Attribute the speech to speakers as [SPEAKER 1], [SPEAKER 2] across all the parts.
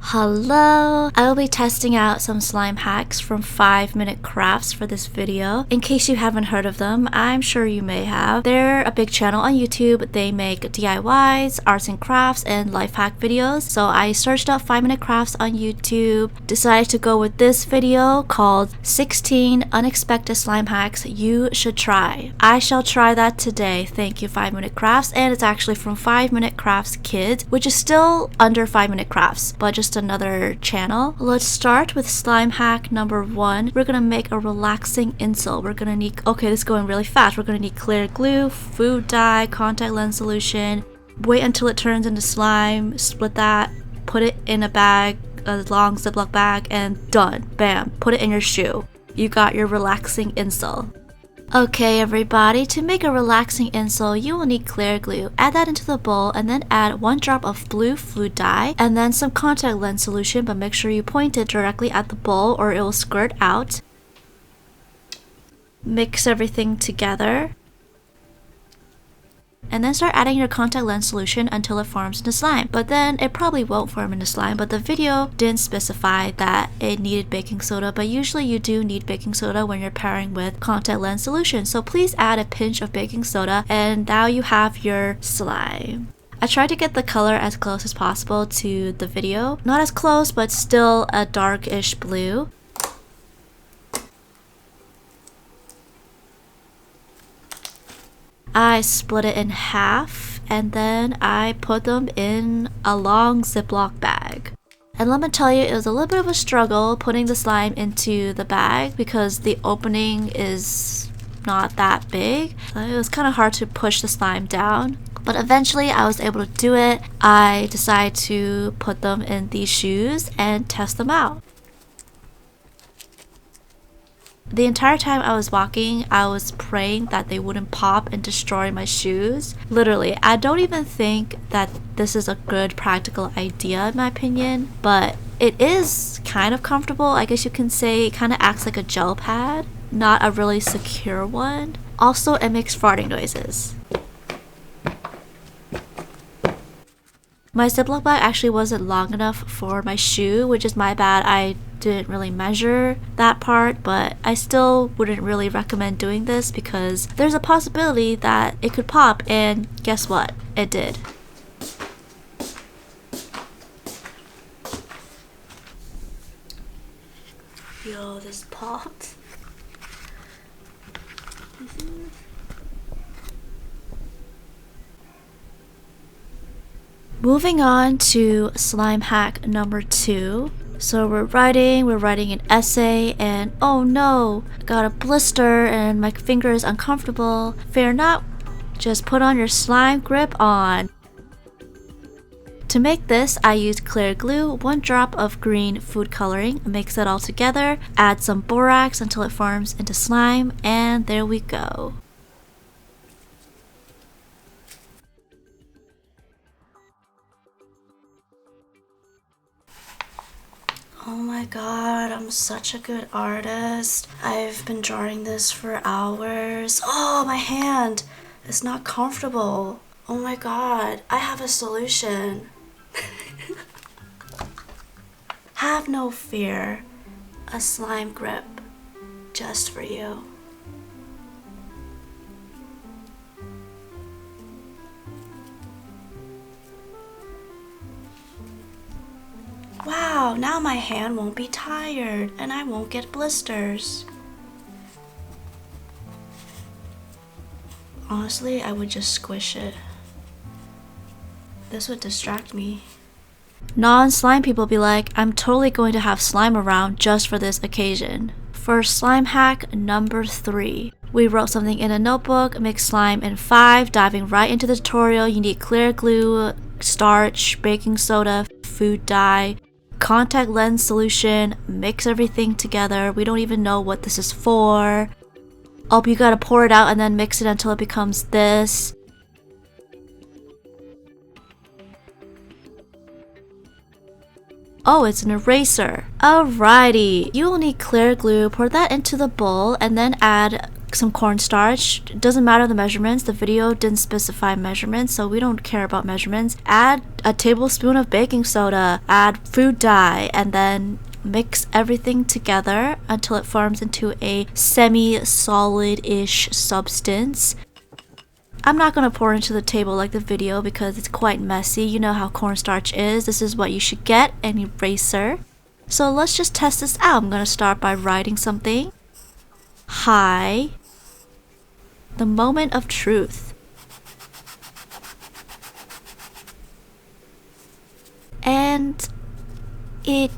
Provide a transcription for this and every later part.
[SPEAKER 1] Hello! I will be testing out some slime hacks from 5-Minute Crafts for this video. In case you haven't heard of them, I'm sure you may have. They're a big channel on YouTube. They make DIYs, arts and crafts, and life hack videos. So I searched up 5-Minute Crafts on YouTube, decided to go with this video called 16 Unexpected Slime Hacks You Should Try. I shall try that today. Thank you, 5-Minute Crafts. And it's actually from 5-Minute Crafts Kids, which is still under 5-Minute Crafts, but just another channel. Let's start with slime hack number 1. We're gonna make a relaxing insole. We're gonna need, okay, this is going really fast. We're gonna need clear glue, food dye, contact lens solution. Wait until it turns into slime, split that, put it in a bag, a long Ziploc bag, and done. Bam, put it in your shoe. You got your relaxing insole. Okay everybody, to make a relaxing insole, you will need clear glue. Add that into the bowl and then add 1 drop of blue food dye and then some contact lens solution, but make sure you point it directly at the bowl or it will squirt out. Mix everything together. And then start adding your contact lens solution until it forms into slime. But then it probably won't form into slime, but the video didn't specify that it needed baking soda, but usually you do need baking soda when you're pairing with contact lens solution. So please add a pinch of baking soda and now you have your slime. I tried to get the color as close as possible to the video. Not as close, but still a darkish blue. I split it in half and then I put them in a long Ziploc bag. And let me tell you, it was a little bit of a struggle putting the slime into the bag because the opening is not that big. So it was kind of hard to push the slime down. But eventually I was able to do it. I decided to put them in these shoes and test them out. The entire time I was walking, I was praying that they wouldn't pop and destroy my shoes. Literally, I don't even think that this is a good practical idea in my opinion, but it is kind of comfortable. I guess you can say it kind of acts like a gel pad, not a really secure one. Also, it makes farting noises. My Ziploc bag actually wasn't long enough for my shoe, which is my bad. I didn't really measure that part, but I still wouldn't really recommend doing this because there's a possibility that it could pop, and guess what? It did. Yo, this popped. Moving on to slime hack number 2. So we're writing an essay and oh no, I got a blister and my finger is uncomfortable. Fear not, just put on your slime grip on. To make this, I used clear glue, 1 drop of green food coloring, mix it all together, add some borax until it forms into slime, and there we go. Oh my god, I'm such a good artist. I've been drawing this for hours. Oh, my hand! It's not comfortable. Oh my god, I have a solution. Have no fear. A slime grip just for you. Wow, now my hand won't be tired and I won't get blisters. Honestly, I would just squish it. This would distract me. Non-slime people be like, I'm totally going to have slime around just for this occasion. For slime hack number 3. We wrote something in a notebook, mix slime in 5, diving right into the tutorial. You need clear glue, starch, baking soda, food dye, contact lens solution, mix everything together. We don't even know what this is for. Oh, you gotta pour it out and then mix it until it becomes this. Oh, it's an eraser. Alrighty, you will need clear glue. Pour that into the bowl and then add some cornstarch. It doesn't matter the measurements. The video didn't specify measurements, so we don't care about measurements. Add a tablespoon of baking soda, add food dye, and then mix everything together until it forms into a semi-solid-ish substance. I'm not going to pour into the table like the video because it's quite messy. You know how cornstarch is. This is what you should get, an eraser. So let's just test this out. I'm going to start by writing something. Hi. The moment of truth. And it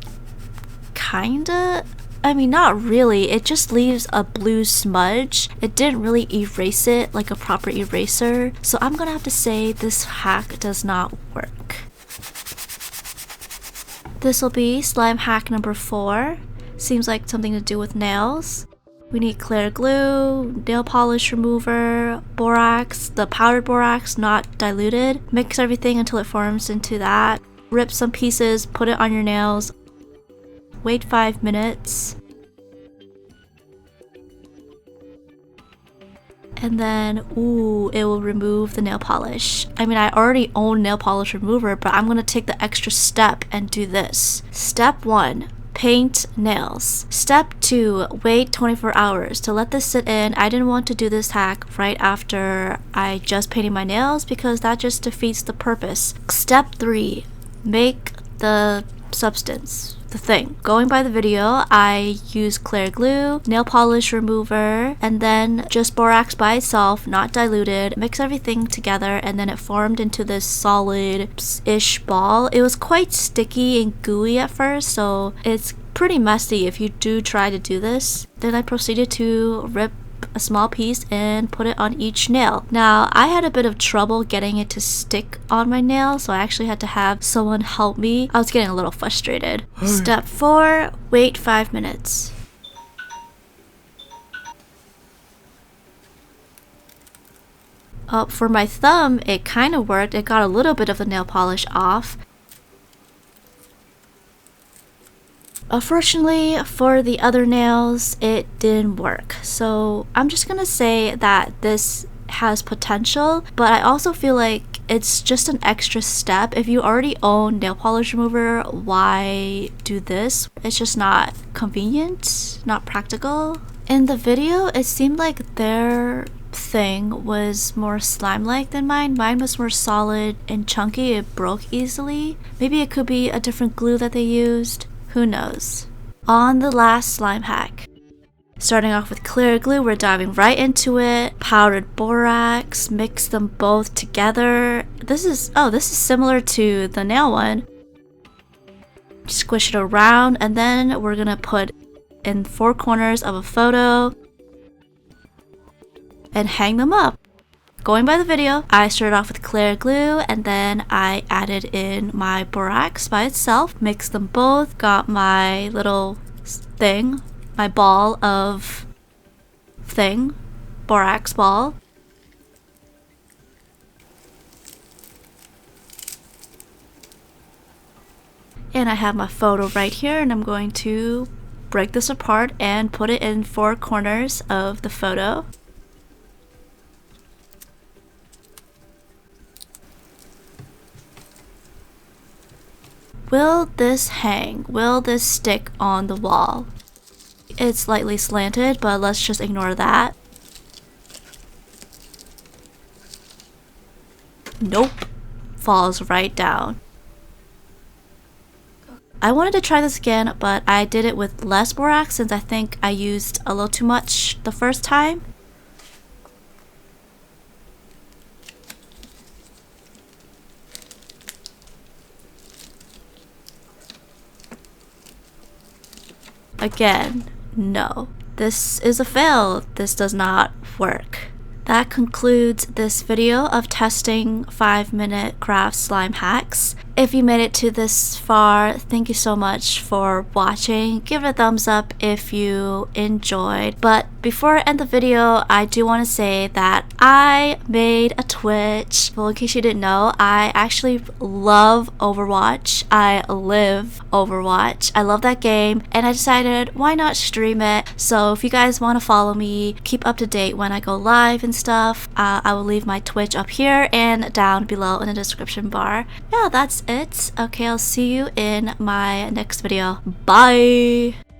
[SPEAKER 1] kinda, I mean, not really, it just leaves a blue smudge. It didn't really erase it like a proper eraser, so I'm gonna have to say this hack does not work. This will be slime hack number 4. Seems like something to do with nails. We need clear glue, nail polish remover, borax, the powdered borax, not diluted. Mix everything until it forms into that. Rip some pieces, put it on your nails. Wait 5 minutes. And then, ooh, it will remove the nail polish. I mean, I already own nail polish remover, but I'm gonna take the extra step and do this. Step 1, paint nails. Step 2, wait 24 hours to let this sit in. I didn't want to do this hack right after I just painted my nails because that just defeats the purpose. Step 3, make the substance, the thing. Going by the video, I use clear glue, nail polish remover, and then just borax by itself, not diluted. Mix everything together, and then it formed into this solid-ish ball. It was quite sticky and gooey at first, so it's pretty messy if you do try to do this. Then I proceeded to rip a small piece and put it on each nail. Now, I had a bit of trouble getting it to stick on my nail, so I actually had to have someone help me. I was getting a little frustrated. Step 4, wait 5 minutes. For my thumb, it kind of worked. It got a little bit of the nail polish off. Unfortunately, for the other nails, it didn't work. So I'm just gonna say that this has potential, but I also feel like it's just an extra step. If you already own nail polish remover, why do this? It's just not convenient, not practical. In the video, it seemed like their thing was more slime-like than mine. Mine was more solid and chunky. It broke easily. Maybe it could be a different glue that they used. Who knows? On the last slime hack. Starting off with clear glue, we're diving right into it. Powdered borax, mix them both together. This is similar to the nail one. Squish it around, and then we're gonna put in 4 corners of a photo and hang them up. Going by the video, I started off with clear glue and then I added in my borax by itself, mixed them both, got my little thing, my ball of thing, borax ball. And I have my photo right here, and I'm going to break this apart and put it in 4 corners of the photo. Will this hang? Will this stick on the wall? It's slightly slanted, but let's just ignore that. Nope. Falls right down. I wanted to try this again, but I did it with less borax since I think I used a little too much the first time. Again, no. This is a fail. This does not work. That concludes this video of testing 5-minute craft slime hacks. If you made it to this far, thank you so much for watching. Give it a thumbs up if you enjoyed. But before I end the video, I do want to say that I made a Twitch. Well, in case you didn't know, I actually love Overwatch. I live Overwatch. I love that game, and I decided why not stream it. So if you guys want to follow me, keep up to date when I go live and stuff, I will leave my Twitch up here and down below in the description bar. Yeah, that's it. Okay, I'll see you in my next video. Bye!